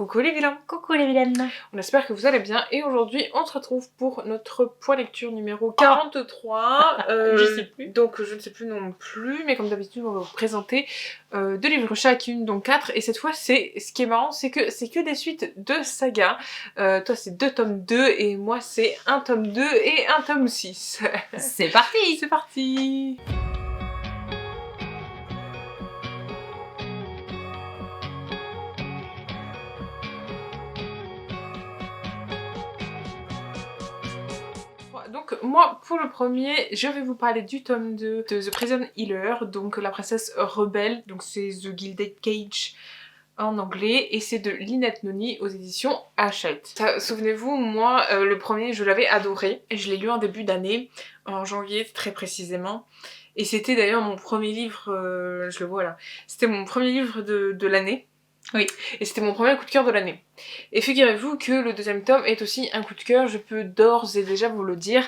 Coucou les vilains. Coucou les vilaines. On espère que vous allez bien et aujourd'hui on se retrouve pour notre point lecture numéro 43. Je sais plus. Donc je ne sais plus non plus, mais comme d'habitude on va vous présenter 2 livres chacune, donc 4. Et cette fois c'est ce qui est marrant, c'est que des suites de sagas. Toi c'est 2 tomes 2 et moi c'est 1 tome 2 et 1 tome 6. C'est parti. C'est parti. Donc moi pour le premier je vais vous parler du tome 2 de The Prison Healer, donc la princesse rebelle, donc c'est The Gilded Cage en anglais et c'est de Lynette Noni aux éditions Hachette. Souvenez-vous, moi le premier je l'avais adoré et je l'ai lu en début d'année, en janvier très précisément. Et c'était d'ailleurs mon premier livre, je le vois là, c'était mon premier livre de l'année. Oui. Et c'était mon premier coup de cœur de l'année. Et figurez-vous que le deuxième tome est aussi un coup de cœur, je peux d'ores et déjà vous le dire.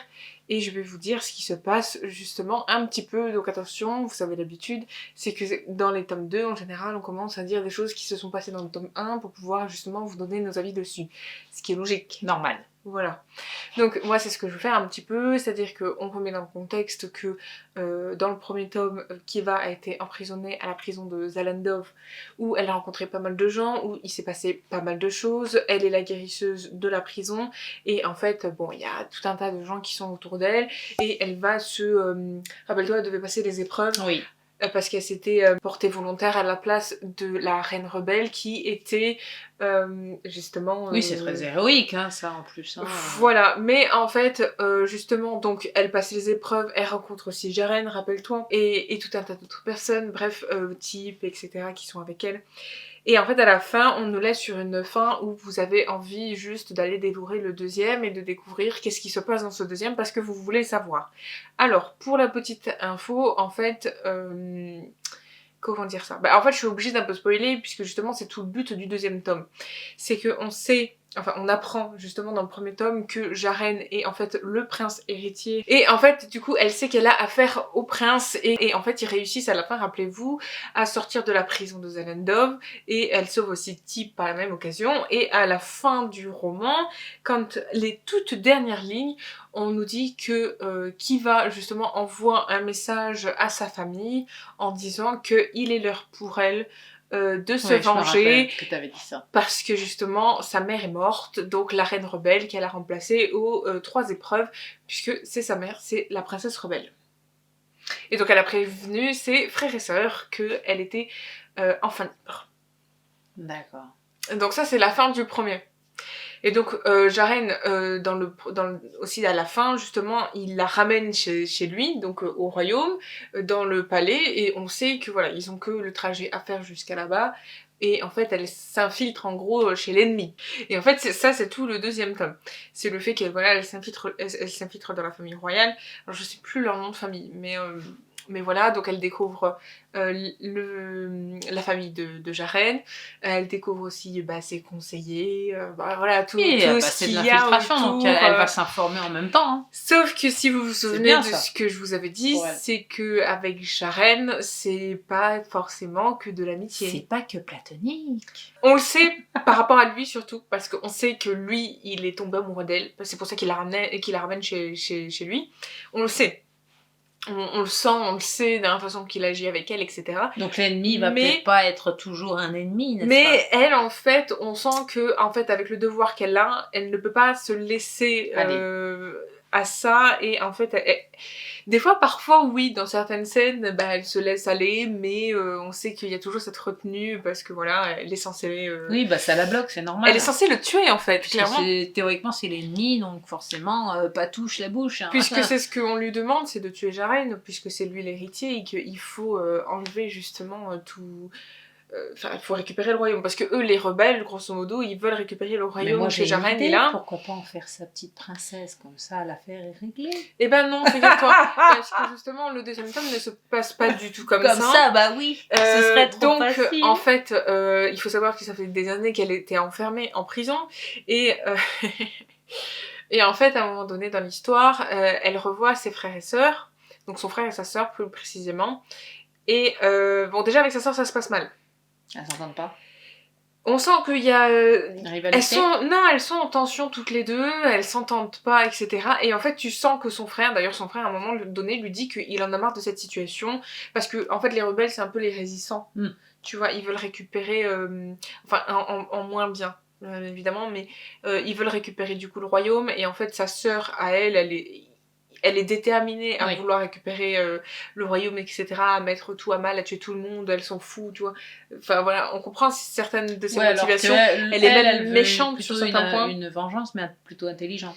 Et je vais vous dire ce qui se passe justement un petit peu. Donc attention, vous savez l'habitude, c'est que dans les tomes 2, en général, on commence à dire des choses qui se sont passées dans le tome 1 pour pouvoir justement vous donner nos avis dessus. Ce qui est logique. Normal. Voilà. Donc moi c'est ce que je vais faire un petit peu, c'est-à-dire qu'on remet dans le contexte que dans le premier tome, Kiva a été emprisonnée à la prison de Zalandov, où elle a rencontré pas mal de gens, où il s'est passé pas mal de choses, elle est la guérisseuse de la prison, et en fait, bon, il y a tout un tas de gens qui sont autour d'elle, et elle va rappelle-toi, elle devait passer des épreuves. Oui. Parce qu'elle s'était portée volontaire à la place de la reine rebelle qui était justement... Oui, c'est très héroïque, hein, ça en plus. Hein. Voilà, mais en fait, justement, donc elle passe les épreuves, elle rencontre aussi Jaren, rappelle-toi, et tout un tas d'autres personnes, bref, types, etc., qui sont avec elle. Et en fait, à la fin, on nous laisse sur une fin où vous avez envie juste d'aller dévorer le deuxième et de découvrir qu'est-ce qui se passe dans ce deuxième parce que vous voulez savoir. Alors, pour la petite info, en fait... comment dire ça ? En fait, je suis obligée d'un peu spoiler puisque justement, c'est tout le but du deuxième tome. C'est qu'on sait... Enfin, on apprend justement dans le premier tome que Jaren est en fait le prince héritier. Et en fait, du coup, elle sait qu'elle a affaire au prince. Et en fait, ils réussissent à la fin, rappelez-vous, à sortir de la prison de Zalandov. Et elle sauve aussi Type par la même occasion. Et à la fin du roman, quand les toutes dernières lignes, on nous dit que Kiva justement envoie un message à sa famille en disant qu'il est l'heure pour elle de se venger que t'avais dit ça. parce que justement sa mère est morte, donc la reine rebelle qu'elle a remplacée aux 3 épreuves puisque c'est sa mère, c'est la princesse rebelle. Et donc elle a prévenu ses frères et sœurs qu'elle était enfin libre. D'accord. Donc ça c'est la fin du premier. Et donc Jaren, aussi à la fin, justement, il la ramène chez lui, donc au royaume, dans le palais, et on sait que voilà, ils ont que le trajet à faire jusqu'à là-bas, et en fait, elle s'infiltre en gros chez l'ennemi. Et en fait, c'est tout le deuxième tome. C'est le fait qu'elle voilà, elle s'infiltre dans la famille royale. Alors je sais plus leur nom de famille, mais voilà, donc elle découvre la famille de Jaren, elle découvre aussi ses conseillers, voilà, tout ce qu'il y a autour. Donc elle va s'informer en même temps. Hein. Sauf que si vous vous souvenez de ce que je vous avais dit, c'est que avec Jaren, c'est pas forcément que de l'amitié. C'est pas que platonique. On le sait par rapport à lui surtout, parce qu'on sait que lui, il est tombé amoureux d'elle, c'est pour ça qu'il la ramène chez lui. On le sait. On le sent, on le sait de la façon qu'il agit avec elle, etc. Donc l'ennemi va peut-être pas être toujours un ennemi, n'est-ce pas ? Mais elle, en fait, on sent que, en fait, avec le devoir qu'elle a, elle ne peut pas se laisser à ça. Et en fait, des fois, parfois, oui, dans certaines scènes, elle se laisse aller, mais on sait qu'il y a toujours cette retenue parce que voilà, elle est censée... Oui, ça la bloque, c'est normal. Elle est censée le tuer, en fait, clairement. Théoriquement, c'est l'ennemi, donc forcément, pas touche la bouche. Hein. Puisque c'est ce qu'on lui demande, c'est de tuer Jaren, puisque c'est lui l'héritier et qu'il faut enlever justement tout... Enfin, il faut récupérer le royaume, parce que eux, les rebelles, grosso modo, ils veulent récupérer le royaume chez Jaren, et là... Pourquoi pas en faire sa petite princesse, comme ça, l'affaire est réglée. Eh ben non, figure-toi, parce que justement, le deuxième tome ne se passe pas du tout comme ça. Comme ça, bah oui, ce serait trop facile. Donc, en fait, il faut savoir que ça fait des années qu'elle était enfermée en prison, et... et en fait, à un moment donné dans l'histoire, elle revoit ses frères et sœurs, donc son frère et sa sœur plus précisément, et bon, déjà avec sa sœur, ça se passe mal. Elles s'entendent pas. On sent qu'il y a... Rivalité. elles sont en tension toutes les deux, elles s'entendent pas, etc. Et en fait, tu sens que son frère, d'ailleurs son frère à un moment donné lui dit qu'il en a marre de cette situation, parce que en fait les rebelles c'est un peu les résistants. Tu vois, ils veulent récupérer... enfin, en moins bien, évidemment, mais ils veulent récupérer du coup le royaume, et en fait sa sœur, à elle, elle est déterminée à vouloir récupérer le royaume, etc., à mettre tout à mal, à tuer tout le monde, elle s'en fout, tu vois. Enfin voilà, on comprend certaines de ses motivations. Elle est même méchante sur certains points. Une vengeance, mais plutôt intelligente.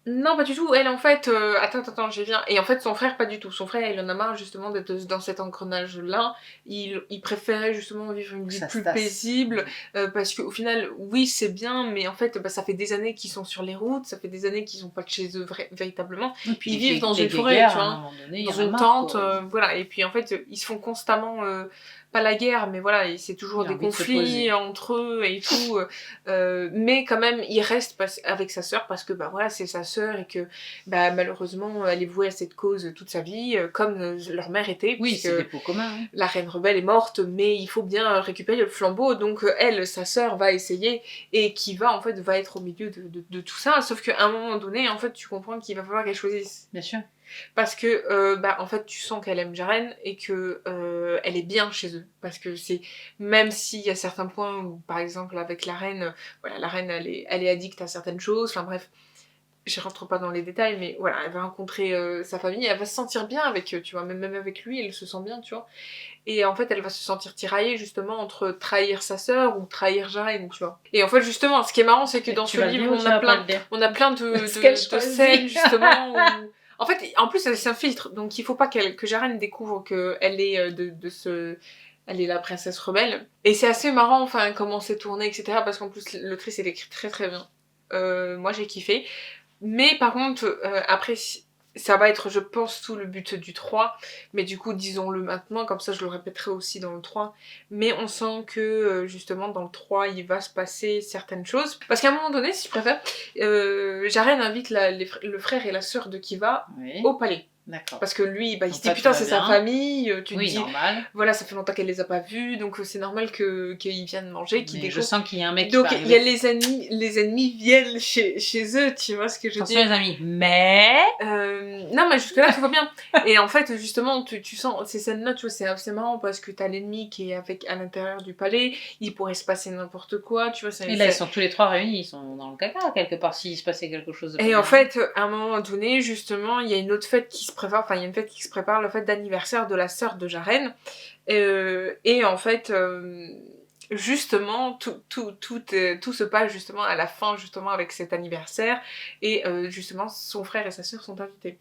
Non, pas du tout. Elle, en fait... Attends, j'y viens. Et en fait, son frère, pas du tout. Son frère, il en a marre, justement, d'être dans cet engrenage-là. Il préférait, justement, vivre une vie plus paisible. Parce qu'au final, oui, c'est bien, mais en fait, ça fait des années qu'ils sont sur les routes. Ça fait des années qu'ils sont pas de chez eux, véritablement. Et puis, ils vivent dans une forêt, tu vois. Dans une tente, voilà. Et puis, en fait, ils se font constamment... pas la guerre, mais voilà, c'est toujours des conflits entre eux et tout. Mais quand même, il reste avec sa sœur parce que bah voilà, c'est sa sœur et que bah malheureusement, elle est vouée à cette cause toute sa vie, comme leur mère était. Oui, c'est des pots communs. Hein. La reine rebelle est morte, mais il faut bien récupérer le flambeau. Donc elle, sa sœur, va essayer et qui va être au milieu de tout ça. Sauf qu'à un moment donné, en fait, tu comprends qu'il va falloir qu'elle choisisse. Bien sûr. Parce que en fait tu sens qu'elle aime Jaren et que elle est bien chez eux, parce que c'est, même s'il y a certains points où par exemple avec la reine, voilà, la reine elle est addicte à certaines choses, enfin bref, je rentre pas dans les détails, mais voilà, elle va rencontrer sa famille, elle va se sentir bien avec eux, tu vois, même avec lui elle se sent bien, tu vois, et en fait elle va se sentir tiraillée justement entre trahir sa sœur ou trahir Jaren, tu vois. Et en fait justement ce qui est marrant c'est que dans ce livre on a plein de scènes justement où... En fait, en plus, elle s'infiltre, donc il faut pas que Jaren découvre qu'elle est elle est la princesse rebelle. Et c'est assez marrant, enfin, comment c'est tourné, etc. Parce qu'en plus, l'autrice, elle écrit très très bien. Moi, j'ai kiffé. Mais par contre, après, ça va être, je pense, tout le but du 3. Mais du coup, disons-le maintenant, comme ça je le répéterai aussi dans le 3. Mais on sent que, justement, dans le 3, il va se passer certaines choses. Parce qu'à un moment donné, si je préfère, Jaren invite le frère et la sœur de Kiva au palais. D'accord. Parce que lui, il se dit putain, c'est sa famille, tu te dis, normal. Voilà, ça fait longtemps qu'elle les a pas vus, donc c'est normal qu'ils viennent manger, qu'ils découvrent. Je sens qu'il y a un mec donc il y a les ennemis viennent chez eux, tu vois ce que je veux dire. Les amis, mais... non, mais jusque là tout va bien. Et en fait, justement, tu sens ces scènes-là, tu vois, c'est assez marrant parce que t'as l'ennemi qui est à l'intérieur du palais, il pourrait se passer n'importe quoi, tu vois. Et là, ils sont tous les trois réunis, ils sont dans le caca, quelque part, s'il se passait quelque chose de... Et en fait, à un moment donné, justement, il y a une autre fête qui se prépare, enfin, il y a une fête qui se prépare, la fête d'anniversaire de la sœur de Jaren. Et en fait, justement, tout se passe justement à la fin, justement, avec cet anniversaire. Et justement, son frère et sa sœur sont invités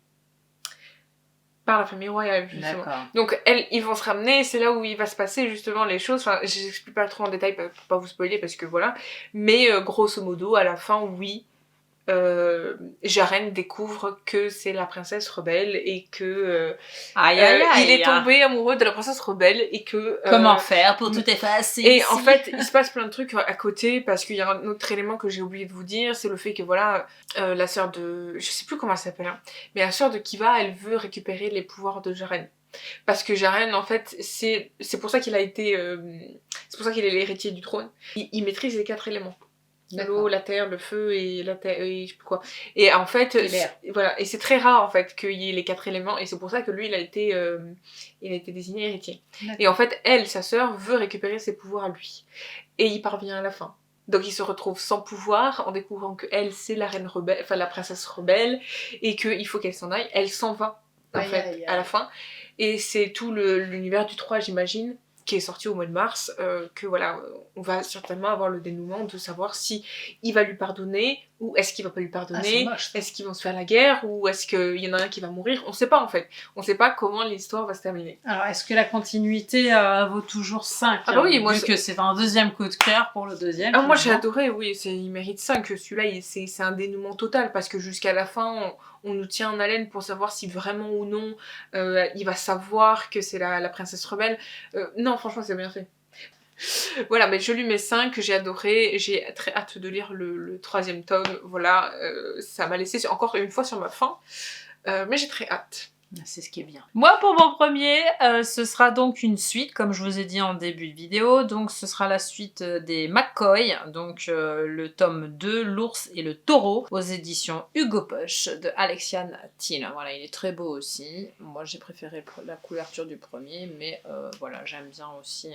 par la famille royale, justement. Donc, ils vont se ramener, c'est là où il va se passer, justement, les choses. Enfin, je n'explique pas trop en détail pour pas vous spoiler, parce que voilà. Mais, grosso modo, à la fin, oui, Jaren découvre que c'est la princesse rebelle et que il est tombé amoureux de la princesse rebelle et que comment faire pour tout effacer et en fait il se passe plein de trucs à côté, parce qu'il y a un autre élément que j'ai oublié de vous dire, c'est le fait que voilà, la sœur de, je sais plus comment elle s'appelle, hein, mais la sœur de Kiva, elle veut récupérer les pouvoirs de Jaren. Parce que Jaren, en fait, c'est pour ça qu'il a été c'est pour ça qu'il est l'héritier du trône. Il maîtrise les 4 éléments. L'eau, la terre, le feu et la terre, et je sais plus quoi. Et en fait, voilà, et c'est très rare en fait qu'il y ait les 4 éléments, et c'est pour ça que lui il a été désigné héritier. Et en fait, elle, sa sœur, veut récupérer ses pouvoirs à lui, et il parvient à la fin. Donc il se retrouve sans pouvoir en découvrant que elle, c'est la reine rebelle, enfin la princesse rebelle, et qu'il faut qu'elle s'en aille. Elle s'en va en fait à la fin, et c'est tout l'univers du 3, j'imagine, qui est sorti au mois de mars, que voilà, on va certainement avoir le dénouement de savoir si il va lui pardonner, ou est-ce qu'il va pas lui pardonner, est-ce qu'ils vont se faire la guerre, ou est-ce qu'il y en a un qui va mourir, on sait pas en fait. On sait pas comment l'histoire va se terminer. Alors, est-ce que la continuité vaut toujours 5 Ah bah oui, moi... Vu que c'est un deuxième coup de cœur pour le deuxième. Ah, moi j'ai adoré, oui, il mérite 5, celui-là, c'est un dénouement total, parce que jusqu'à la fin, on nous tient en haleine pour savoir si vraiment ou non il va savoir que c'est la princesse rebelle. Non, franchement, c'est bien fait. Voilà, mais je lui mets 5, j'ai adoré, j'ai très hâte de lire le 3e tome, voilà, ça m'a laissé encore une fois sur ma faim, mais j'ai très hâte. C'est ce qui est bien. Moi, pour mon premier, ce sera donc une suite, comme je vous ai dit en début de vidéo. Donc, ce sera la suite des McCoy. Donc, le tome 2, L'ours et le taureau, aux éditions Hugo Push de Alexiane Thiel. Voilà, il est très beau aussi. Moi, j'ai préféré la couverture du premier, mais voilà, j'aime bien aussi...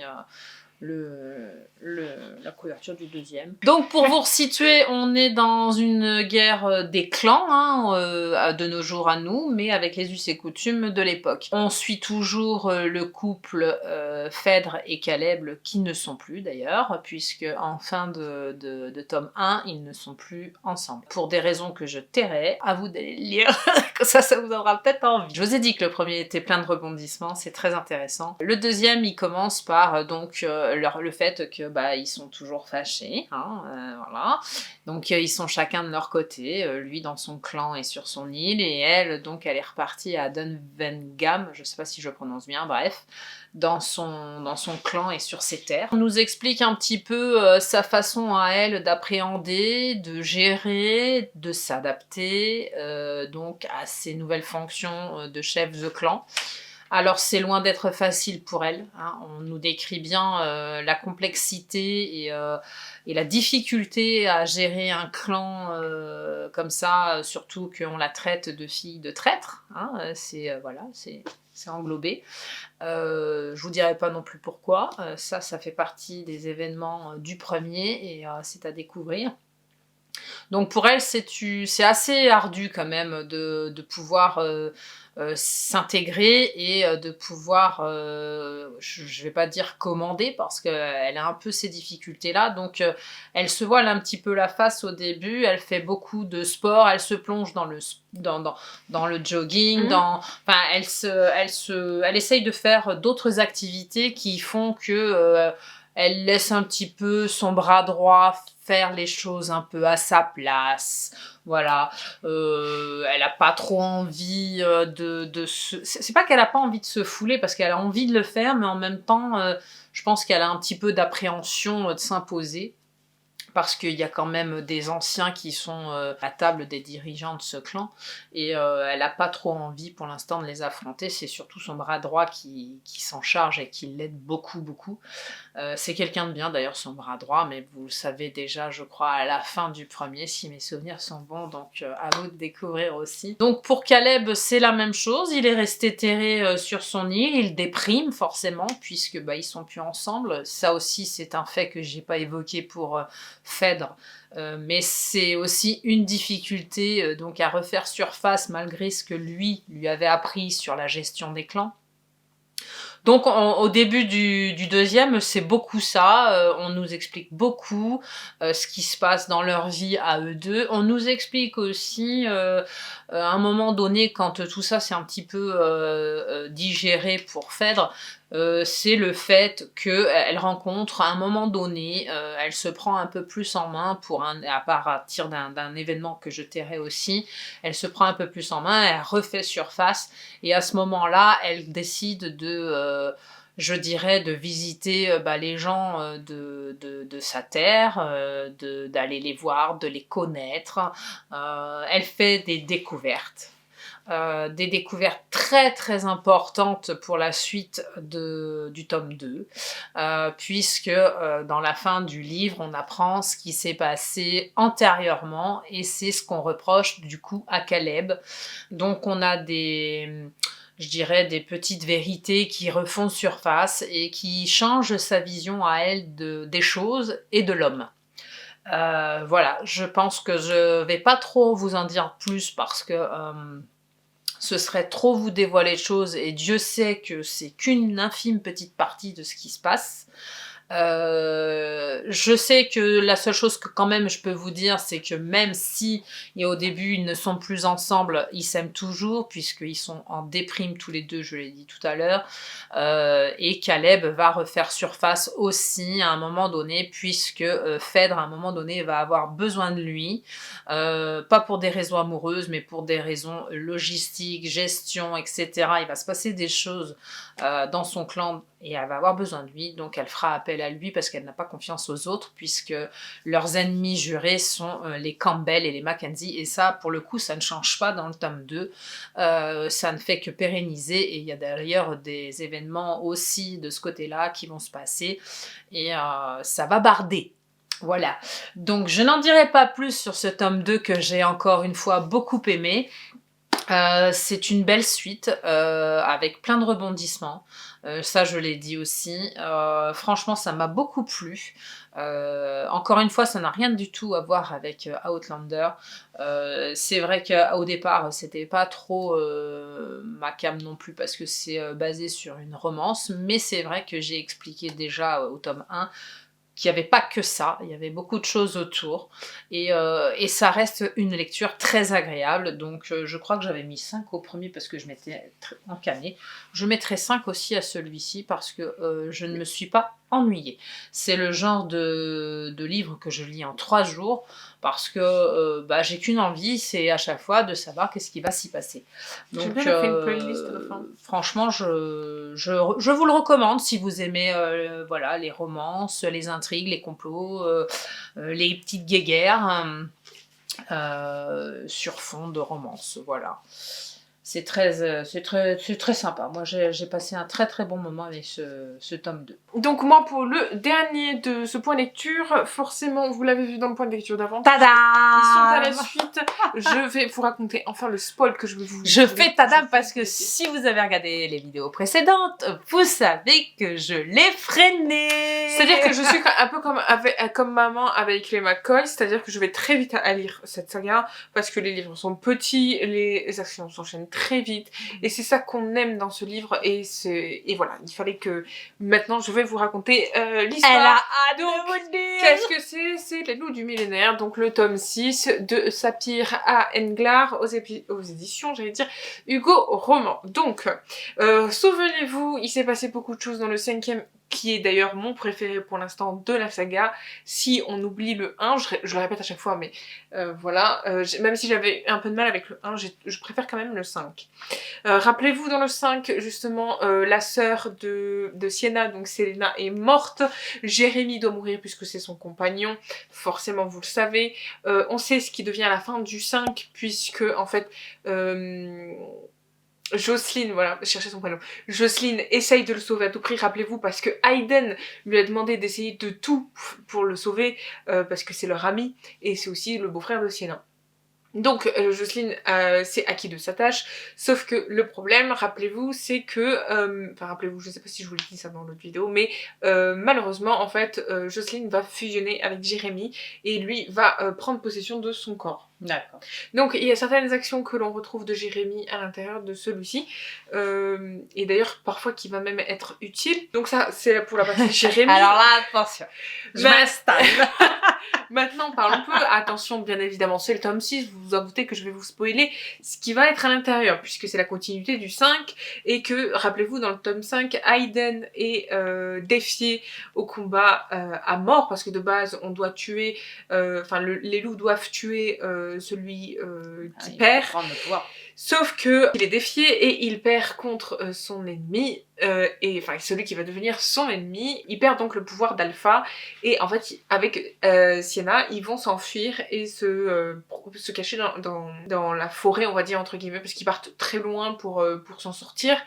la couverture du deuxième. Donc pour vous resituer, on est dans une guerre des clans, hein, de nos jours à nous, mais avec les us et coutumes de l'époque. On suit toujours le couple Phèdre et Caleb, qui ne sont plus d'ailleurs, puisque en fin de tome 1, ils ne sont plus ensemble. Pour des raisons que je tairai, à vous d'aller le lire, que ça vous donnera peut-être envie. Je vous ai dit que le premier était plein de rebondissements, c'est très intéressant. Le deuxième, il commence par donc le fait que ils sont toujours fâchés, hein, voilà. Donc ils sont chacun de leur côté, lui dans son clan et sur son île, et elle, donc elle est repartie à Dunvengam, je sais pas si je prononce bien, bref, dans son clan et sur ses terres. On nous explique un petit peu sa façon à elle d'appréhender, de gérer, de s'adapter donc à ses nouvelles fonctions de chef de clan. Alors c'est loin d'être facile pour elle, hein. On nous décrit bien la complexité et la difficulté à gérer un clan comme ça, surtout qu'on la traite de fille de traître, hein. Voilà, c'est englobé. Je vous dirai pas non plus pourquoi, ça fait partie des événements du premier et c'est à découvrir. Donc pour elle, c'est assez ardu quand même de pouvoir s'intégrer et de pouvoir, je vais pas dire commander parce qu'elle a un peu ces difficultés-là, donc elle se voile un petit peu la face au début, elle fait beaucoup de sport, elle se plonge dans le jogging, elle essaye de faire d'autres activités qui font que elle laisse un petit peu son bras droit faire les choses un peu à sa place, voilà. Elle a pas trop envie c'est pas qu'elle a pas envie de se fouler, parce qu'elle a envie de le faire, mais en même temps, je pense qu'elle a un petit peu d'appréhension de s'imposer, parce qu'il y a quand même des anciens qui sont à table des dirigeants de ce clan, et elle n'a pas trop envie pour l'instant de les affronter. C'est surtout son bras droit qui s'en charge et qui l'aide beaucoup, beaucoup. C'est quelqu'un de bien d'ailleurs, son bras droit, mais vous le savez déjà, je crois, à la fin du premier, si mes souvenirs sont bons, donc à vous de découvrir aussi. Donc pour Caleb, c'est la même chose, il est resté terré sur son île, il déprime forcément, puisque ils sont plus ensemble. Ça aussi, c'est un fait que j'ai pas évoqué pour Phèdre, mais c'est aussi une difficulté donc à refaire surface malgré ce que lui avait appris sur la gestion des clans. Donc au début du deuxième, c'est beaucoup ça, on nous explique beaucoup ce qui se passe dans leur vie à eux deux. On nous explique aussi à un moment donné, quand tout ça c'est un petit peu digéré pour Phèdre, c'est le fait qu'elle rencontre à un moment donné, elle se prend un peu plus en main à partir d'un événement que je tairai aussi, elle se prend un peu plus en main, elle refait surface, et à ce moment-là, elle décide je dirais, de visiter les gens de sa terre, d'aller les voir, de les connaître. Elle fait des découvertes. Des découvertes très très importantes pour la suite du tome 2, puisque dans la fin du livre, on apprend ce qui s'est passé antérieurement, et c'est ce qu'on reproche du coup à Caleb. Donc on a je dirais des petites vérités qui refont surface et qui changent sa vision à elle des choses et de l'homme. Voilà, je pense que je vais pas trop vous en dire plus, parce que ce serait trop vous dévoiler de choses, et Dieu sait que c'est qu'une infime petite partie de ce qui se passe. Je sais que la seule chose que quand même je peux vous dire, c'est que même si au début ils ne sont plus ensemble, ils s'aiment toujours, puisqu'ils sont en déprime tous les deux, je l'ai dit tout à l'heure, et Caleb va refaire surface aussi à un moment donné, puisque Phèdre à un moment donné va avoir besoin de lui, pas pour des raisons amoureuses, mais pour des raisons logistiques, gestion, etc. Il va se passer des choses dans son clan, et elle va avoir besoin de lui, donc elle fera appel à lui parce qu'elle n'a pas confiance aux autres, puisque leurs ennemis jurés sont les Campbell et les Mackenzie, et ça, pour le coup, ça ne change pas dans le tome 2, ça ne fait que pérenniser, et il y a d'ailleurs des événements aussi de ce côté-là qui vont se passer, et ça va barder. Voilà, donc je n'en dirai pas plus sur ce tome 2 que j'ai encore une fois beaucoup aimé. C'est une belle suite avec plein de rebondissements. Ça, je l'ai dit aussi. Franchement, ça m'a beaucoup plu. Encore une fois, ça n'a rien du tout à voir avec Outlander. C'est vrai qu'au départ, c'était pas trop ma came non plus parce que c'est basé sur une romance, mais c'est vrai que j'ai expliqué déjà au tome 1 qu'il n'y avait pas que ça, il y avait beaucoup de choses autour, et ça reste une lecture très agréable, donc je crois que j'avais mis 5 au premier parce que je m'étais encanée, je mettrai 5 aussi à celui-ci parce que je ne me suis pas ennuyée. C'est le genre de livre que je lis en 3 jours, parce que j'ai qu'une envie, c'est à chaque fois de savoir qu'est-ce qui va s'y passer. Donc, j'ai bien fait une playlist à la fin. Franchement, je vous le recommande si vous aimez voilà, les romances, les intrigues, les complots, les petites guéguerres sur fond de romance. Voilà. C'est très sympa. Moi, j'ai passé un très très bon moment avec ce tome 2. Donc moi, pour le dernier de ce point de lecture, forcément, vous l'avez vu dans le point de lecture d'avant. Tada! Ils sont à la suite. Je vais vous raconter enfin le spoil que je vais vous... Je fais tadam parce que si vous avez regardé les vidéos précédentes, vous savez que je l'ai freiné. C'est-à-dire que je suis un peu comme maman avec les McCoy, c'est-à-dire que je vais très vite à lire cette saga parce que les livres sont petits, les actions s'enchaînent très vite et c'est ça qu'on aime dans ce livre et voilà, il fallait que maintenant je vais vous raconter l'histoire. Elle a hâte de vous le dire. Qu'est-ce que c'est? C'est Les Loups du Millénaire, donc le tome 6 de Sapir à Englar aux éditions, j'allais dire, Hugo Roman. Donc, souvenez-vous, il s'est passé beaucoup de choses dans le 5e, qui est d'ailleurs mon préféré pour l'instant de la saga. Si on oublie le 1, je le répète à chaque fois, mais voilà, même si j'avais un peu de mal avec le 1, je préfère quand même le 5. Rappelez-vous, dans le 5, justement, la sœur de Sienna, donc Selena, est morte. Jérémy doit mourir puisque c'est son compagnon, forcément vous le savez. On sait ce qui devient à la fin du 5, puisque en fait... Jocelyne, voilà, cherchez son prénom. Jocelyne essaye de le sauver à tout prix, rappelez-vous, parce que Hayden lui a demandé d'essayer de tout pour le sauver, parce que c'est leur ami, et c'est aussi le beau-frère de Sienna. Donc Jocelyne c'est à qui de sa tâche, sauf que le problème, rappelez-vous, c'est que, rappelez-vous, je sais pas si je vous l'ai dit ça dans l'autre vidéo, mais malheureusement, en fait, Jocelyne va fusionner avec Jérémy, et lui va prendre possession de son corps. D'accord. Donc il y a certaines actions que l'on retrouve de Jérémy à l'intérieur de celui-ci, et d'ailleurs parfois qui va même être utile. Donc ça c'est pour la partie Jérémy. Alors là, attention, je m'installe. Maintenant parlons peu, attention bien évidemment c'est le tome 6, vous vous en doutez que je vais vous spoiler ce qui va être à l'intérieur, puisque c'est la continuité du 5, et que, rappelez-vous, dans le tome 5, Hayden est défié au combat à mort, parce que de base on doit tuer, les loups doivent tuer celui qui perd, sauf que il est défié et il perd contre son ennemi, celui qui va devenir son ennemi. Il perd donc le pouvoir d'Alpha, et en fait avec Sienna ils vont s'enfuir et se cacher dans la forêt, on va dire entre guillemets, parce qu'ils partent très loin pour s'en sortir.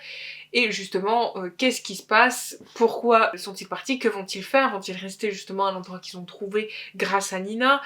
Et justement, qu'est-ce qui se passe? Pourquoi sont-ils partis? Que vont-ils faire? Vont-ils rester justement à l'endroit qu'ils ont trouvé grâce à Nina?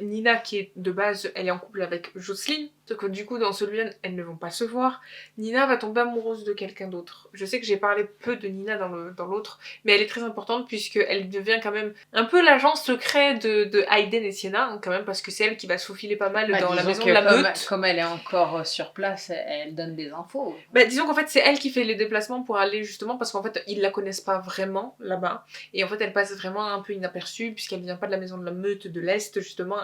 Nina qui est de base, elle est en couple avec Jocelyne, sauf que du coup dans celui-là, elles ne vont pas se voir. Nina va tomber amoureuse de quelqu'un d'autre. Je sais que j'ai parlé peu de Nina dans l'autre, mais elle est très importante puisqu'elle devient quand même un peu l'agent secret de Hayden et Sienna, donc quand même, parce que c'est elle qui va se faufiler pas mal dans la maison de la meute. Comme elle est encore sur place, elle donne des infos. Disons qu'en fait c'est elle qui fait les déplacements pour aller justement, parce qu'en fait ils la connaissent pas vraiment là-bas, et en fait elle passe vraiment un peu inaperçue puisqu'elle vient pas de la maison de la meute de l'Est justement,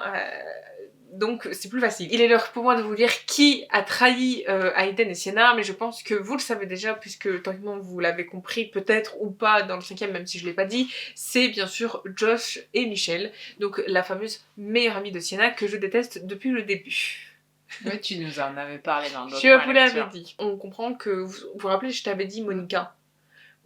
donc c'est plus facile. Il est l'heure pour moi de vous dire qui a trahi Hayden et Sienna, mais je pense que vous le savez déjà puisque théoriquement vous l'avez compris peut-être ou pas dans le 5e, même si je l'ai pas dit, c'est bien sûr Josh et Michelle, donc la fameuse meilleure amie de Sienna que je déteste depuis le début. Oui, tu nous en avais parlé dans d'autres Je vous l'avais dit. On comprend que... Vous vous rappelez, je t'avais dit Monica.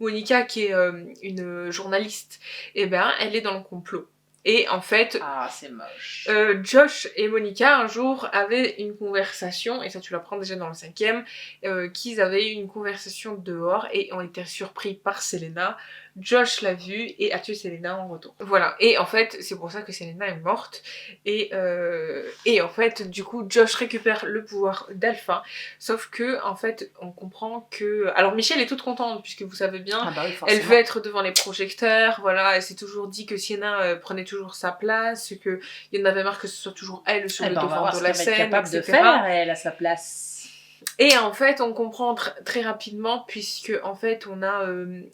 Monica, qui est une journaliste, et ben elle est dans le complot. Et en fait, Ah, c'est moche. Josh et Monica, un jour, avaient une conversation, et ça tu l'apprends déjà dans le 5e, qu'ils avaient eu une conversation dehors et ont été surpris par Selena. Josh l'a vu et a tué Selena en retour. Voilà, et en fait, c'est pour ça que Selena est morte. Et en fait, du coup, Josh récupère le pouvoir d'Alpha, sauf que, en fait, on comprend que... Alors Michelle est toute contente, puisque vous savez bien, Ah bah oui, elle forcément. veut être devant les projecteurs, voilà, elle s'est toujours dit que Sienna prenait toujours sa place, qu'il y en avait marre que ce soit toujours elle sur Eh le ben, on va devant voir de ce la qu'elle va être scène, capable de etc. faire, elle, à sa place. Et en fait, on comprend très rapidement, puisque en fait, on a,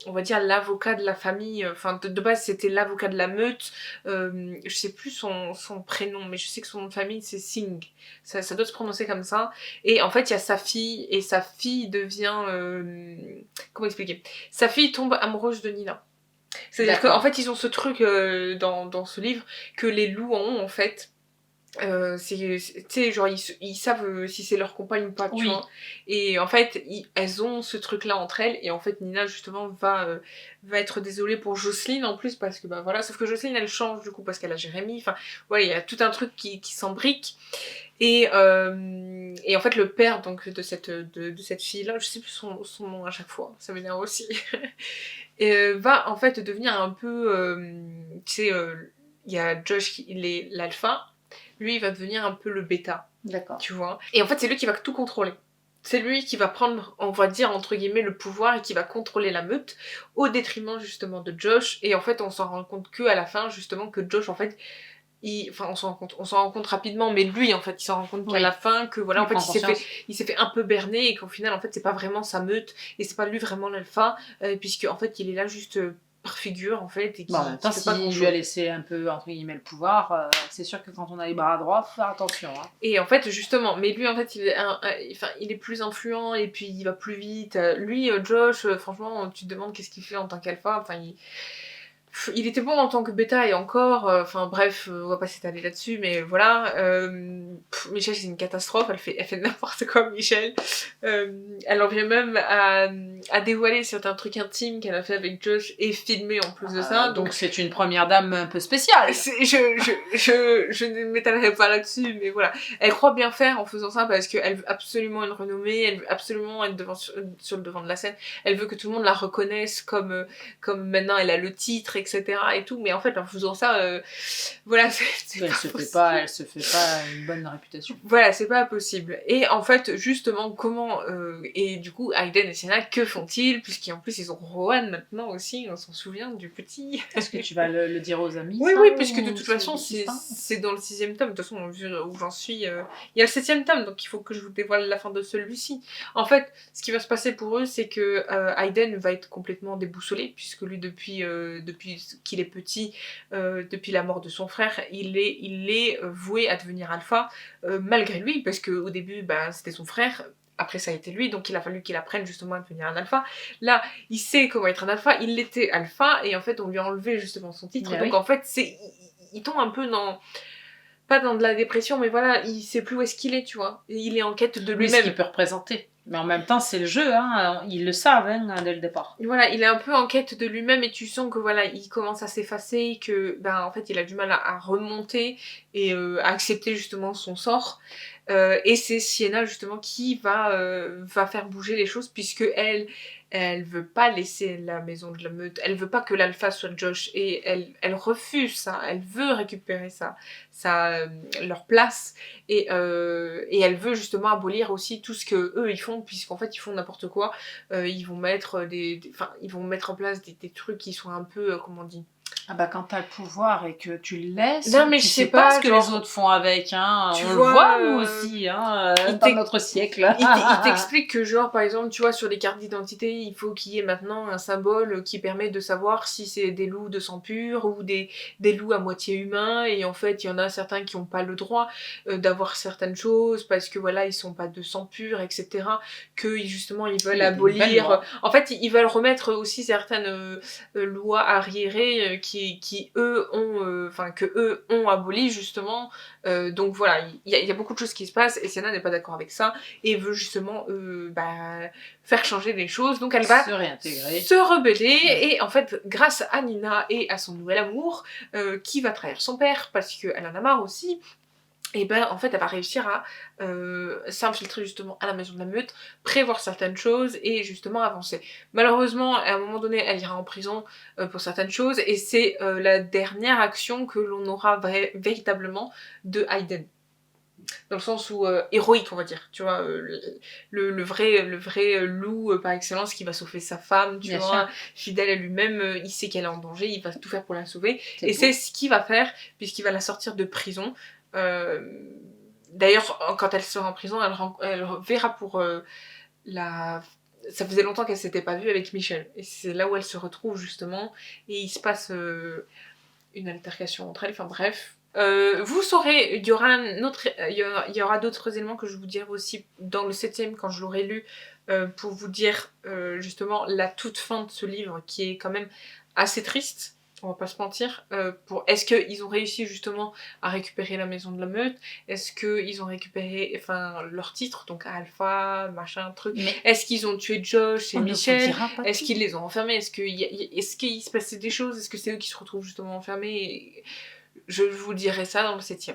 on va dire, l'avocat de la famille, enfin, de base, c'était l'avocat de la meute, je sais plus son prénom, mais je sais que son nom de famille, c'est Singh, ça doit se prononcer comme ça, et en fait, il y a sa fille, et sa fille devient, comment expliquer, sa fille tombe amoureuse de Nina. C'est-à-dire qu'en fait, ils ont ce truc dans ce livre, que les loups ont, en fait, tu sais, genre ils savent si c'est leur compagne ou pas, tu vois. Et en fait, elles ont ce truc-là entre elles, et en fait, Nina, justement, va être désolée pour Jocelyne en plus, parce que bah voilà, sauf que Jocelyne, elle change du coup parce qu'elle a Jérémy, enfin, voilà, il y a tout un truc qui s'embrique. Et en fait, le père donc de cette fille-là, je sais plus son nom à chaque fois, ça m'énerve aussi, va en fait devenir un peu, tu sais, il y a Josh qui il est l'alpha, lui il va devenir un peu le bêta. D'accord. Tu vois. Et en fait, c'est lui qui va tout contrôler. C'est lui qui va prendre, on va dire, entre guillemets, le pouvoir et qui va contrôler la meute au détriment justement de Josh. Et en fait, on s'en rend compte que à la fin, justement, que Josh, en fait, enfin, on s'en rend compte rapidement, mais lui, en fait, il s'en rend compte qu'à la fin, que voilà, en fait, il s'est fait un peu berner et qu'au final, en fait, c'est pas vraiment sa meute et c'est pas lui vraiment l'alpha, puisque en fait, il est là juste par figure, en fait, et qui, en même temps, fait pas grand s'il chose. lui a laissé un peu, entre guillemets, le pouvoir, c'est sûr que quand on a les bras droits, faut faire attention. Hein. Et en fait, justement, mais lui, en fait, il est plus influent et puis il va plus vite. Lui, Josh, franchement, tu te demandes qu'est-ce qu'il fait en tant qu'alpha. Enfin, il était bon en tant que bêta et encore, enfin bref, on va pas s'étaler là-dessus, mais voilà. Michelle, c'est une catastrophe, elle fait n'importe quoi, Michelle. Elle en vient même à dévoiler certains trucs intimes qu'elle a fait avec Josh et filmer en plus de ça. Donc c'est une première dame un peu spéciale. Je ne m'étalerai pas là-dessus, mais voilà. Elle croit bien faire en faisant ça parce qu'elle veut absolument une renommée, elle veut absolument être sur le devant de la scène. Elle veut que tout le monde la reconnaisse comme maintenant elle a le titre, etc. et tout, mais en fait en faisant ça, voilà, Elle se fait pas une bonne réputation. Voilà, c'est pas possible. Et en fait, justement, comment et du coup, Hayden et Sienna, que font-ils, puisqu'en plus ils ont Rowan maintenant aussi, on s'en souvient du petit. Est-ce que tu vas le dire aux amis? Oui, ça, oui, puisque de ou toute façon, c'est dans le 6e tome. De toute façon, vu où j'en suis, il y a le 7e tome, donc il faut que je vous dévoile la fin de celui-ci. En fait, ce qui va se passer pour eux, c'est que Hayden va être complètement déboussolé, puisque lui, depuis qu'il est petit, depuis la mort de son frère, il est voué à devenir alpha, malgré lui, parce qu'au début, bah, c'était son frère. Après, ça a été lui, donc il a fallu qu'il apprenne justement à devenir un alpha. Là, il sait comment être un alpha, il était alpha, et en fait, on lui a enlevé justement son titre. Mais donc oui. en fait, il tombe un peu dans... Pas dans de la dépression, mais voilà, il sait plus où est-ce qu'il est, tu vois. Et il est en quête de Oui, ce lui-même. qu'il peut représenter. Mais en même temps, c'est le jeu, hein. Ils le savent hein, dès le départ. Voilà, il est un peu en quête de lui-même et tu sens que voilà, il commence à s'effacer, que ben en fait il a du mal à remonter et à accepter justement son sort. Et c'est Sienna justement qui va faire bouger les choses, puisque elle veut pas laisser la maison de la meute, elle veut pas que l'alpha soit Josh, et elle refuse ça, elle veut récupérer leur place, et elle veut justement abolir aussi tout ce que eux ils font, puisqu'en fait ils font n'importe quoi. Ils vont mettre ils vont mettre en place des trucs qui sont un peu, comment on dit, Ah bah quand t'as le pouvoir et que tu le laisses, non, mais tu je sais sais pas pas ce que genre, les autres font avec, hein. tu On vois, le voit nous aussi, hein, dans notre siècle. il t'explique que genre par exemple tu vois sur les cartes d'identité il faut qu'il y ait maintenant un symbole qui permet de savoir si c'est des loups de sang pur ou des loups à moitié humains, et en fait il y en a certains qui n'ont pas le droit d'avoir certaines choses parce que voilà ils sont pas de sang pur, etc. Que justement ils veulent abolir, en fait ils veulent remettre aussi certaines lois arriérées qui eux ont, que eux ont aboli justement. Donc voilà, il y a beaucoup de choses qui se passent et Sienna n'est pas d'accord avec ça et veut justement faire changer les choses. Donc elle va se réintégrer, se rebeller et en fait grâce à Nina et à son nouvel amour qui va trahir son père parce qu'elle en a marre aussi. Et ben en fait elle va réussir à s'infiltrer justement à la maison de la meute, prévoir certaines choses et justement avancer. Malheureusement à un moment donné elle ira en prison pour certaines choses et c'est la dernière action que l'on aura véritablement de Hayden. Dans le sens où héroïque on va dire, tu vois, le vrai loup par excellence qui va sauver sa femme, tu vois, fidèle à lui-même, il sait qu'elle est en danger, il va tout faire pour la sauver et c'est ce qu'il va faire puisqu'il va la sortir de prison. D'ailleurs, quand elle sera en prison, elle verra pour la... Ça faisait longtemps qu'elle s'était pas vue avec Michel. Et c'est là où elle se retrouve justement. Et il se passe une altercation entre elles. Enfin bref. Vous saurez, il y aura d'autres éléments que je vous dirai aussi dans le 7e quand je l'aurai lu. Pour vous dire justement la toute fin de ce livre qui est quand même assez triste. On va pas se mentir. Est-ce qu'ils ont réussi justement à récupérer la maison de la meute? Est-ce qu'ils ont récupéré leur titre, donc Alpha, machin, truc? Est-ce qu'ils ont tué Josh et Michel? Est-ce qu'ils les ont enfermés? Est-ce qu'il se passait des choses? Est-ce que c'est eux qui se retrouvent justement enfermés? Je vous dirai ça dans le 7e.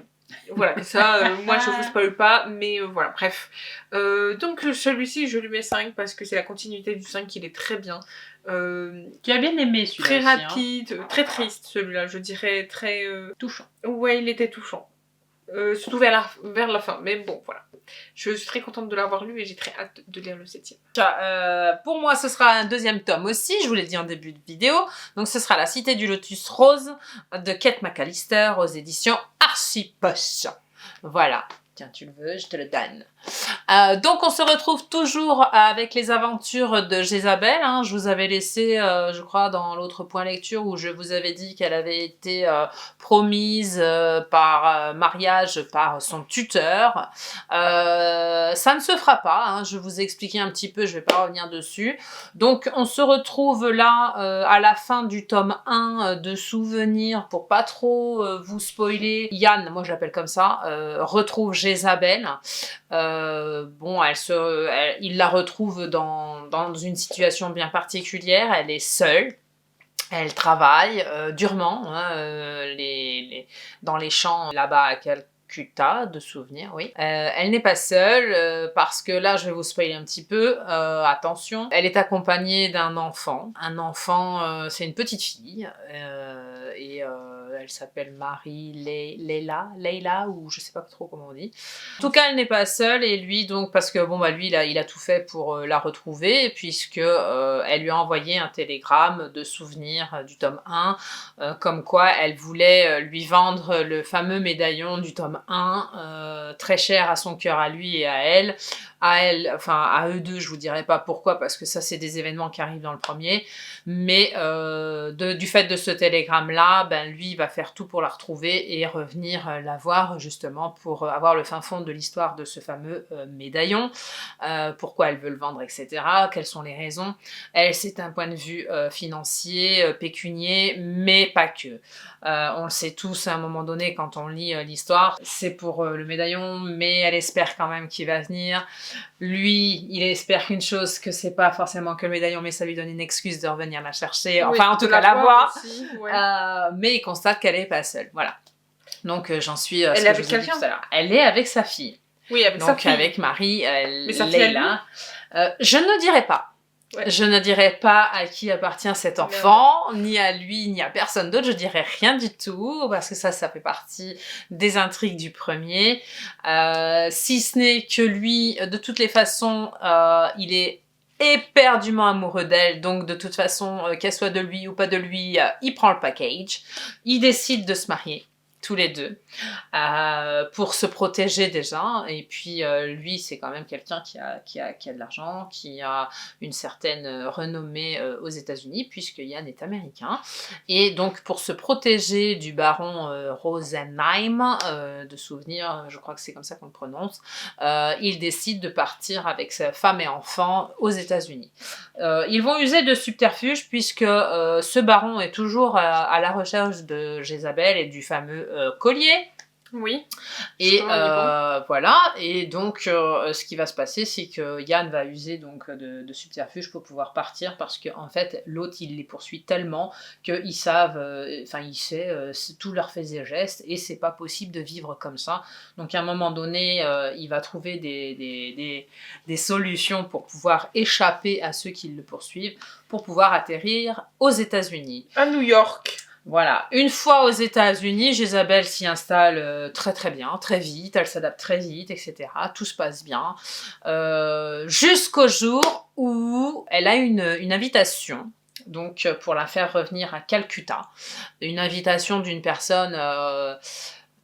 Voilà, et ça, moi je vous spoil pas, mais voilà, bref. Donc celui-ci, je lui mets 5 parce que c'est la continuité du 5, il est très bien. Tu as bien aimé celui-là très aussi, rapide, très triste celui-là, je dirais, très... touchant. Ouais, il était touchant. Surtout vers la fin, mais bon, voilà. Je suis très contente de l'avoir lu et j'ai très hâte de lire le 7e. Pour moi, ce sera un 2e tome aussi, je vous l'ai dit en début de vidéo. Donc ce sera La Cité du Lotus Rose de Kate McAllister aux éditions Archipoche. Voilà. Tiens, tu le veux, je te le donne. Donc on se retrouve toujours avec les aventures de Jézabel. Hein. Je vous avais laissé, je crois, dans l'autre point lecture où je vous avais dit qu'elle avait été promise par mariage par son tuteur. Ça ne se fera pas, hein. Je vous ai expliqué un petit peu, je ne vais pas revenir dessus. Donc on se retrouve là à la fin du tome 1 de Souvenirs, pour pas trop vous spoiler. Yann, moi je l'appelle comme ça, retrouve Jézabel. Il la retrouve dans une situation bien particulière, elle est seule. Elle travaille durement dans les champs là-bas à Calcutta, de souvenirs, oui. Elle n'est pas seule parce que là, je vais vous spoiler un petit peu. Attention, elle est accompagnée d'un enfant. Un enfant, c'est une petite fille et elle s'appelle Leila, ou je sais pas trop comment on dit. En tout cas, elle n'est pas seule et lui, donc, parce que lui, il a tout fait pour la retrouver, puisque elle lui a envoyé un télégramme de souvenir du tome 1, comme quoi elle voulait lui vendre le fameux médaillon du tome 1, très cher à son cœur à lui et à elle. À eux deux, je vous dirai pas pourquoi, parce que ça c'est des événements qui arrivent dans le premier, mais du fait de ce télégramme là, lui il va faire tout pour la retrouver et revenir la voir justement pour avoir le fin fond de l'histoire de ce fameux médaillon, pourquoi elle veut le vendre, etc., quelles sont les raisons. Elle, c'est un point de vue financier, pécunier, mais pas que. On le sait tous à un moment donné quand on lit l'histoire, c'est pour le médaillon, mais elle espère quand même qu'il va venir. Lui, il espère qu'une chose, que c'est pas forcément que le médaillon, mais ça lui donne une excuse de revenir la chercher, enfin en tout cas la voir, aussi, ouais. Mais il constate qu'elle est pas seule, voilà. Donc j'en suis elle est avec quelqu'un tout à l'heure. Elle est avec sa fille. Oui, avec sa fille. Donc avec Marie, mais sa fille, Leila. Je ne dirai pas. Ouais. Je ne dirai pas à qui appartient cet enfant, ni à lui, ni à personne d'autre. Je dirai rien du tout, parce que ça fait partie des intrigues du premier. Si ce n'est que lui, de toutes les façons, il est éperdument amoureux d'elle, donc de toute façon, qu'elle soit de lui ou pas de lui, il prend le package. Il décide de se marier. tous les deux, pour se protéger déjà. Et puis lui, c'est quand même quelqu'un qui a de l'argent, qui a une certaine renommée aux États-Unis, puisque Yann est américain. Et donc, pour se protéger du baron Rosenheim, de souvenir, je crois que c'est comme ça qu'on le prononce, il décide de partir avec sa femme et enfants aux États-Unis. Ils vont user de subterfuge, puisque ce baron est toujours à la recherche de Jézabel et du fameux collier. Oui. Et voilà. Et donc, ce qui va se passer, c'est que Yann va user donc de subterfuge pour pouvoir partir, parce qu'en fait, l'autre, il les poursuit tellement qu'ils savent, il sait tous leurs faits et gestes, et c'est pas possible de vivre comme ça. Donc, à un moment donné, il va trouver des solutions pour pouvoir échapper à ceux qui le poursuivent, pour pouvoir atterrir aux États-Unis. À New York. Voilà, une fois aux États-Unis, Jézabel s'y installe très très bien, très vite, elle s'adapte très vite, etc. Tout se passe bien, jusqu'au jour où elle a une invitation, donc pour la faire revenir à Calcutta, une invitation d'une personne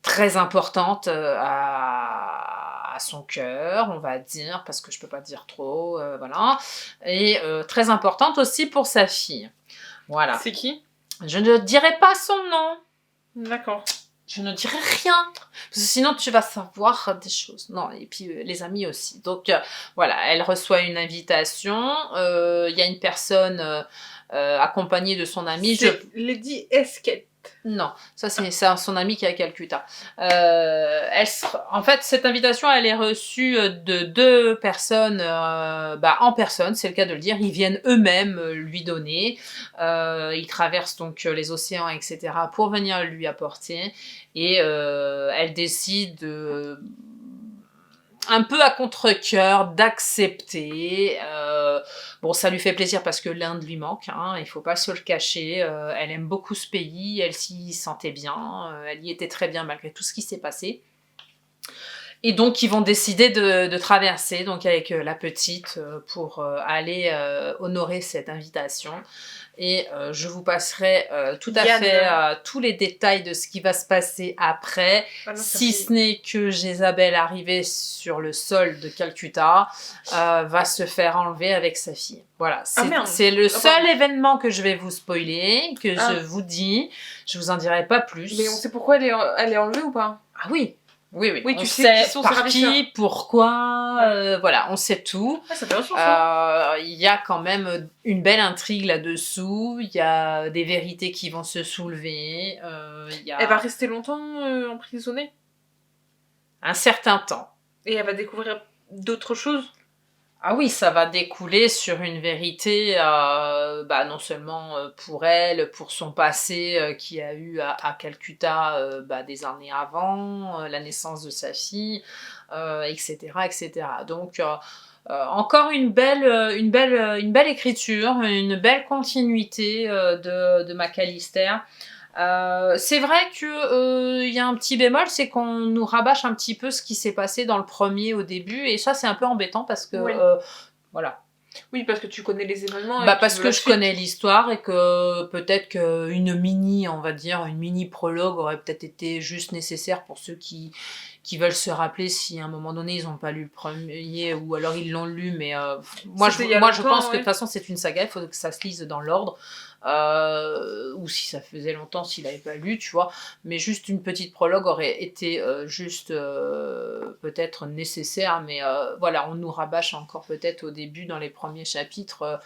très importante à son cœur, on va dire, parce que je peux pas dire trop, voilà, et très importante aussi pour sa fille. Voilà. C'est qui ? Je ne dirai pas son nom. D'accord. Je ne dirai rien. Parce que sinon, tu vas savoir des choses. Non, et puis les amis aussi. Donc, voilà, elle reçoit une invitation. Il y a une personne accompagnée de son ami. C'est Lady Esquette. Non, ça c'est son ami qui est à Calcutta. En fait, cette invitation, elle est reçue de 2 personnes en personne, c'est le cas de le dire. Ils viennent eux-mêmes lui donner. Ils traversent donc les océans, etc. pour venir lui apporter. Et elle décide un peu à contre-cœur d'accepter. Bon, ça lui fait plaisir parce que l'Inde lui manque, hein, il faut pas se le cacher. Elle aime beaucoup ce pays, elle s'y sentait bien, elle y était très bien malgré tout ce qui s'est passé. Et donc, ils vont décider de traverser donc avec la petite pour aller honorer cette invitation. Et je vous passerai tout à fait tous les détails de ce qui va se passer après, si ce n'est que Jézabel, arrivée sur le sol de Calcutta, va se faire enlever avec sa fille. Voilà, c'est le seul événement que je vais vous spoiler, que je vous dis. Je vous en dirai pas plus. Mais on sait pourquoi elle est enlevée ou pas ? Ah oui. Oui, on tu sais qui sont par qui, pourquoi, voilà, on sait tout. Ça fait ça. Il y a quand même une belle intrigue là-dessous, il y a des vérités qui vont se soulever. Elle va rester longtemps emprisonnée ? Un certain temps. Et elle va découvrir d'autres choses ? Ah oui, ça va découler sur une vérité, non seulement pour elle, pour son passé qu'il y a eu à Calcutta des années avant, la naissance de sa fille, etc., etc. Donc, encore une belle écriture, une belle continuité de McAllister. C'est vrai que y a un petit bémol, c'est qu'on nous rabâche un petit peu ce qui s'est passé dans le premier au début, et ça c'est un peu embêtant parce que voilà. Oui, parce que tu connais les événements. Parce que je connais l'histoire et que peut-être qu'une mini prologue aurait peut-être été juste nécessaire pour ceux qui veulent se rappeler si à un moment donné ils n'ont pas lu le premier ou alors ils l'ont lu, mais moi je pense que de toute façon c'est une saga, il faut que ça se lise dans l'ordre. Ou si ça faisait longtemps s'il n'avait pas lu, tu vois, mais juste une petite prologue aurait été peut-être nécessaire, mais voilà, on nous rabâche encore peut-être au début dans les premiers chapitres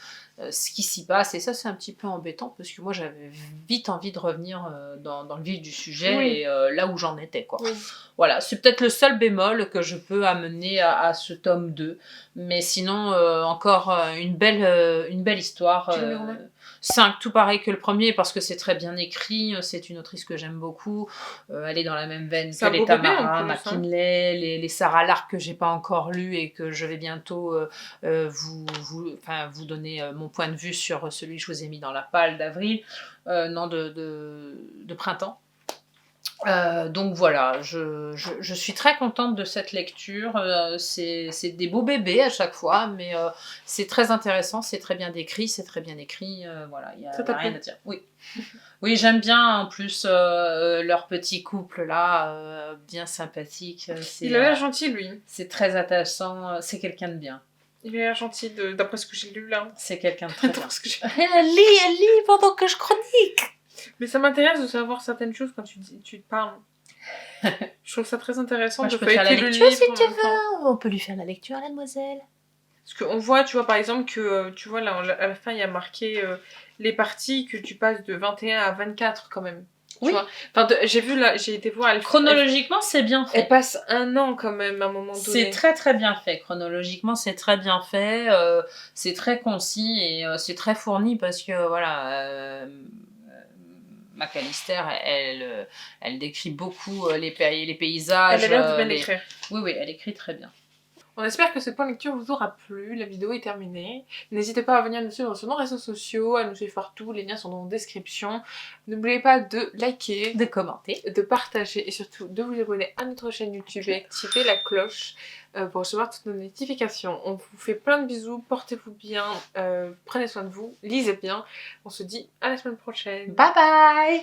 ce qui s'y passe, et ça c'est un petit peu embêtant parce que moi j'avais vite envie de revenir dans le vif du sujet et là où j'en étais, quoi. Voilà, c'est peut-être le seul bémol que je peux amener à ce tome 2, mais sinon encore une belle histoire. 5, tout pareil que le premier, parce que c'est très bien écrit, c'est une autrice que j'aime beaucoup, elle est dans la même veine que les Tamara McKinley, les Sarah Lark que j'ai pas encore lu et que je vais bientôt vous donner mon point de vue sur celui que je vous ai mis dans la palle d'avril, de printemps. Donc voilà, je suis très contente de cette lecture. C'est des beaux bébés à chaque fois, mais c'est très intéressant, c'est très bien décrit, c'est très bien écrit. Voilà, il y Ça a t'a rien plu? à dire. Oui, oui, j'aime bien en plus leur petit couple là, bien sympathique. Il a l'air gentil, lui. C'est très attachant. C'est quelqu'un de bien. Il a l'air gentil, d'après ce que j'ai lu là. C'est quelqu'un de très bien. D'après ce que j'ai- Elle lit pendant que je chronique. Mais ça m'intéresse de savoir certaines choses quand tu te parles. Je trouve ça très intéressant Moi, de je peux te faire la feuilleter le lecture livre si en tu même temps. veux. On peut lui faire la lecture, la demoiselle. Parce qu'on voit, tu vois, par exemple, que tu vois, là, à la fin, il y a marqué les parties que tu passes de 21 à 24 quand même. Oui. Tu vois, enfin, j'ai vu là, j'ai été voir. Chronologiquement, c'est bien fait. Elle passe 1 an quand même à un moment donné. C'est très très bien fait. Chronologiquement, c'est très bien fait. C'est très concis et c'est très fourni parce que voilà. McAllister, elle décrit beaucoup les paysages. Elle a l'air de bien écrire. Oui, oui, elle écrit très bien. On espère que ce point de lecture vous aura plu. La vidéo est terminée. N'hésitez pas à venir nous suivre sur nos réseaux sociaux, à nous suivre partout. Les liens sont dans la description. N'oubliez pas de liker, De commenter, de partager et surtout de vous abonner à notre chaîne YouTube et activer la cloche pour recevoir toutes nos notifications. On vous fait plein de bisous. Portez-vous bien. Prenez soin de vous. Lisez bien. On se dit à la semaine prochaine. Bye bye.